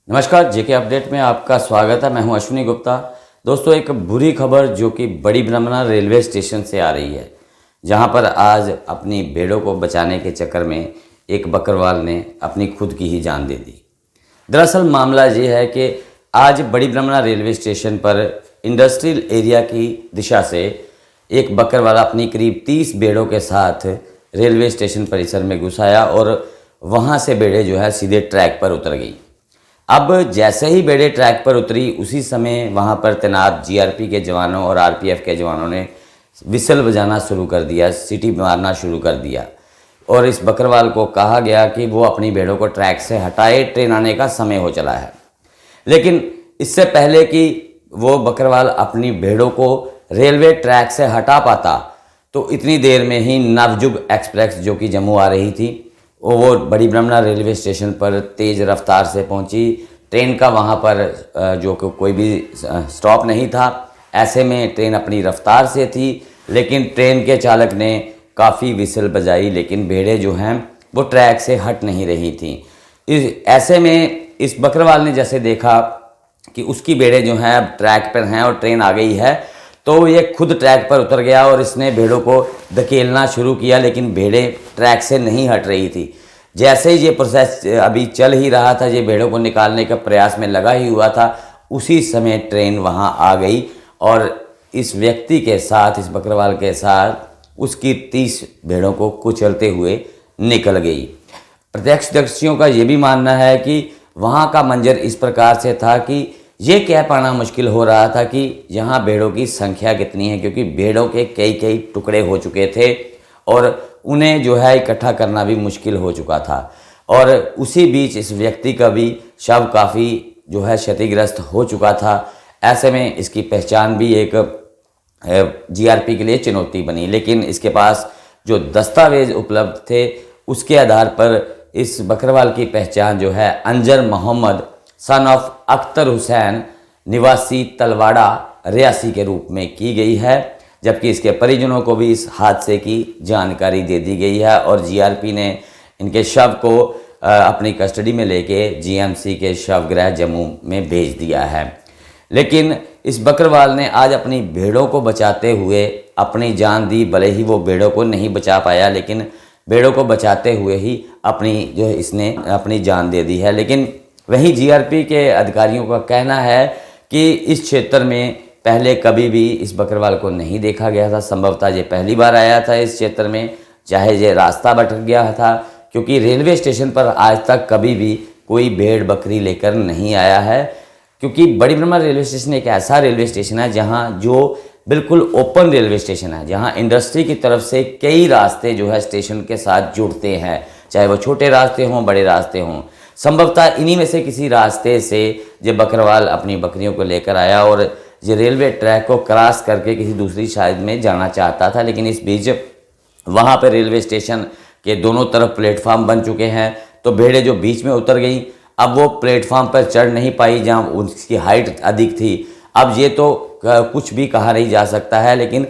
नमस्कार, जेके अपडेट में आपका स्वागत है। मैं हूं अश्विनी गुप्ता। दोस्तों, एक बुरी खबर जो कि बड़ी ब्रह्मना रेलवे स्टेशन से आ रही है, जहां पर आज अपनी भेड़ों को बचाने के चक्कर में एक बकरवाल ने अपनी खुद की ही जान दे दी। दरअसल मामला ये है कि आज बड़ी ब्रह्मना रेलवे स्टेशन पर इंडस्ट्रियल एरिया की दिशा से एक बकरवाल अपनी करीब 30 भेड़ों के साथ रेलवे स्टेशन परिसर में घुस आया और वहाँ से भेड़ें जो है सीधे ट्रैक पर उतर गई। अब जैसे ही भेड़ें ट्रैक पर उतरी, उसी समय वहाँ पर तैनात जीआरपी के जवानों और आरपीएफ के जवानों ने विसल बजाना शुरू कर दिया, सीटी मारना शुरू कर दिया और इस बकरवाल को कहा गया कि वो अपनी भेड़ों को ट्रैक से हटाए, ट्रेन आने का समय हो चला है। लेकिन इससे पहले कि वो बकरवाल अपनी भेड़ों को रेलवे ट्रैक से हटा पाता, तो इतनी देर में ही नवजुग एक्सप्रेस जो कि जम्मू आ रही थी, वो बड़ी ब्रह्मना रेलवे स्टेशन पर तेज़ रफ्तार से पहुंची। ट्रेन का वहां पर जो कि कोई भी स्टॉप नहीं था, ऐसे में ट्रेन अपनी रफ्तार से थी, लेकिन ट्रेन के चालक ने काफ़ी विसल बजाई, लेकिन भेड़ें जो हैं वो ट्रैक से हट नहीं रही थी। ऐसे में इस बकरवाल ने जैसे देखा कि उसकी भेड़ें जो हैं अब ट्रैक पर हैं और ट्रेन आ गई है, तो ये खुद ट्रैक पर उतर गया और इसने भेड़ों को धकेलना शुरू किया, लेकिन भेड़ें ट्रैक से नहीं हट रही थी। जैसे ही ये प्रोसेस अभी चल ही रहा था, ये भेड़ों को निकालने का प्रयास में लगा ही हुआ था, उसी समय ट्रेन वहां आ गई और इस व्यक्ति के साथ, इस बकरवाल के साथ उसकी 30 भेड़ों को कुचलते हुए निकल गई। प्रत्यक्षदर्शियों का ये भी मानना है कि वहाँ का मंजर इस प्रकार से था कि ये कह पाना मुश्किल हो रहा था कि यहाँ भेड़ों की संख्या कितनी है, क्योंकि भेड़ों के कई टुकड़े हो चुके थे और उन्हें जो है इकट्ठा करना भी मुश्किल हो चुका था। और उसी बीच इस व्यक्ति का भी शव काफ़ी जो है क्षतिग्रस्त हो चुका था। ऐसे में इसकी पहचान भी एक जीआरपी के लिए चुनौती बनी, लेकिन इसके पास जो दस्तावेज उपलब्ध थे उसके आधार पर इस बकरवाल की पहचान जो है अंजर मोहम्मद सन ऑफ अख्तर हुसैन निवासी तलवाड़ा रियासी के रूप में की गई है, जबकि इसके परिजनों को भी इस हादसे की जानकारी दे दी गई है और जीआरपी ने इनके शव को अपनी कस्टडी में लेके जीएमसी के शवगृह जम्मू में भेज दिया है। लेकिन इस बकरवाल ने आज अपनी भेड़ों को बचाते हुए अपनी जान दी। भले ही वो भेड़ों को नहीं बचा पाया, लेकिन भेड़ों को बचाते हुए ही इसने अपनी जान दे दी है। लेकिन वहीं जीआरपी के अधिकारियों का कहना है कि इस क्षेत्र में पहले कभी भी इस बकरवाल को नहीं देखा गया था। संभवतः ये पहली बार आया था इस क्षेत्र में, चाहे ये रास्ता भटक गया था, क्योंकि रेलवे स्टेशन पर आज तक कभी भी कोई भेड़ बकरी लेकर नहीं आया है। क्योंकि बड़ी ब्रह्मना रेलवे स्टेशन एक ऐसा रेलवे स्टेशन है जहाँ जो बिल्कुल ओपन रेलवे स्टेशन है, जहाँ इंडस्ट्री की तरफ से कई रास्ते जो है स्टेशन के साथ जुड़ते हैं, चाहे वो छोटे रास्ते हों, बड़े रास्ते हों। संभवतः इन्हीं में से किसी रास्ते से ये बकरवाल अपनी बकरियों को लेकर आया और ये रेलवे ट्रैक को क्रॉस करके किसी दूसरी साइड में जाना चाहता था। लेकिन इस बीच वहाँ पर रेलवे स्टेशन के दोनों तरफ प्लेटफार्म बन चुके हैं, तो भेड़ें जो बीच में उतर गई, अब वो प्लेटफार्म पर चढ़ नहीं पाई जहाँ उसकी हाइट अधिक थी। अब ये तो कुछ भी कहा नहीं जा सकता है, लेकिन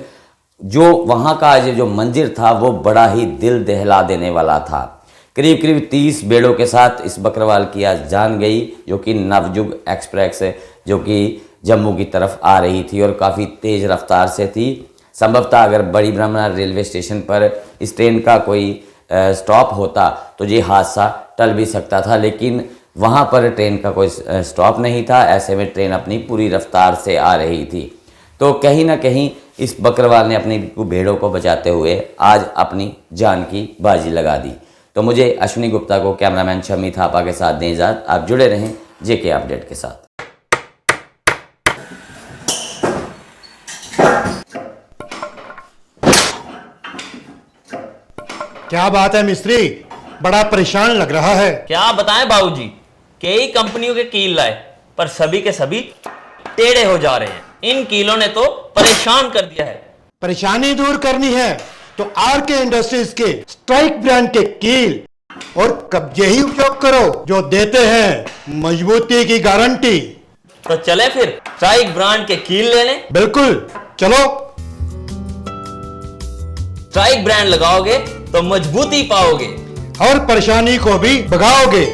जो वहाँ का जो मंजर था वो बड़ा ही दिल दहला देने वाला था। करीब 30 भेड़ों के साथ इस बकरवाल की आज जान गई, जो कि नवजुग एक्सप्रेस है, जो कि जम्मू की तरफ आ रही थी और काफ़ी तेज़ रफ्तार से थी। संभवतः अगर बड़ी ब्रह्मना रेलवे स्टेशन पर इस ट्रेन का कोई स्टॉप होता तो ये हादसा टल भी सकता था, लेकिन वहाँ पर ट्रेन का कोई स्टॉप नहीं था। ऐसे में ट्रेन अपनी पूरी रफ्तार से आ रही थी, तो कहीं ना कहीं इस बकरवाल ने अपनी भेड़ों को बचाते हुए आज अपनी जान की बाजी लगा दी। तो मुझे अश्विनी गुप्ता को कैमरामैन शमी थापा के साथ दें इजाज़त। आप जुड़े रहें जेके अपडेट के साथ। क्या बात है मिस्त्री, बड़ा परेशान लग रहा है। क्या बताएं बाबूजी, कई कंपनियों के कील लाए पर सभी के सभी टेढ़े हो जा रहे हैं। इन कीलों ने तो परेशान कर दिया है। परेशानी दूर करनी है तो आरके इंडस्ट्रीज के स्ट्राइक ब्रांड के कील और कब्जे ही उपयोग करो, जो देते हैं मजबूती की गारंटी। तो चले फिर स्ट्राइक ब्रांड के कील लेने। बिल्कुल, चलो। स्ट्राइक ब्रांड लगाओगे तो मजबूती पाओगे और परेशानी को भी भगाओगे।